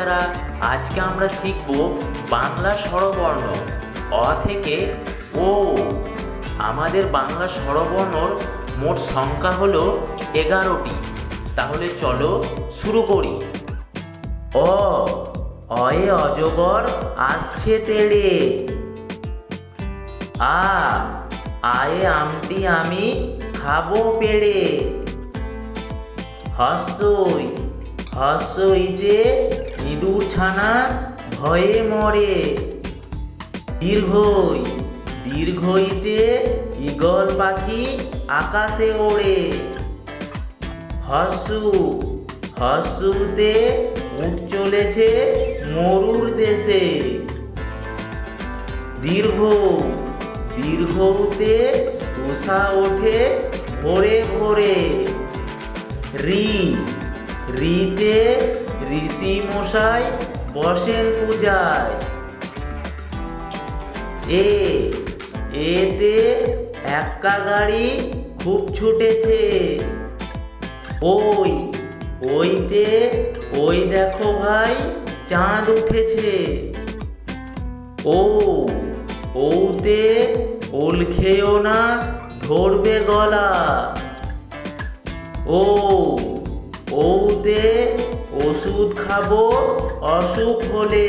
বাচ্চারা, আজকে আমরা শিখব বাংলা স্বরবর্ণ অ থেকে ও। আমাদের বাংলা স্বরবর্ণর মোট সংখ্যা হলো 11টি। তাহলে চলো শুরু করি। অ, অয়ে অজগর আসছে তেড়ে। আ, আয়ে আমটি আমি খাবো পেড়ে। হস্যই, হস্যইতে ইঁদুর ছানা ভয়ে মরে। দীর্ঘই, দীর্ঘইতে ঈগল পাখি আকাশে ওড়ে। হস্যু, হস্যুতে উট চলেছে মরুর দেশে। দীর্ঘ, দীর্ঘতে উষা ওঠে ভোরে ভোরে। ঋ, ঋতে ঋষি মশাই বসেন পূজায়। এ, এতে এক্কা গাড়ি খুব ছুটেছে। ওই, ওইতে ওই দেখো ভাই চাঁদ উঠেছে। ও, ওতে ওল খেও না ধরবে গলা। ও, ওতে ওষুধ খাবো অসুখ হলে।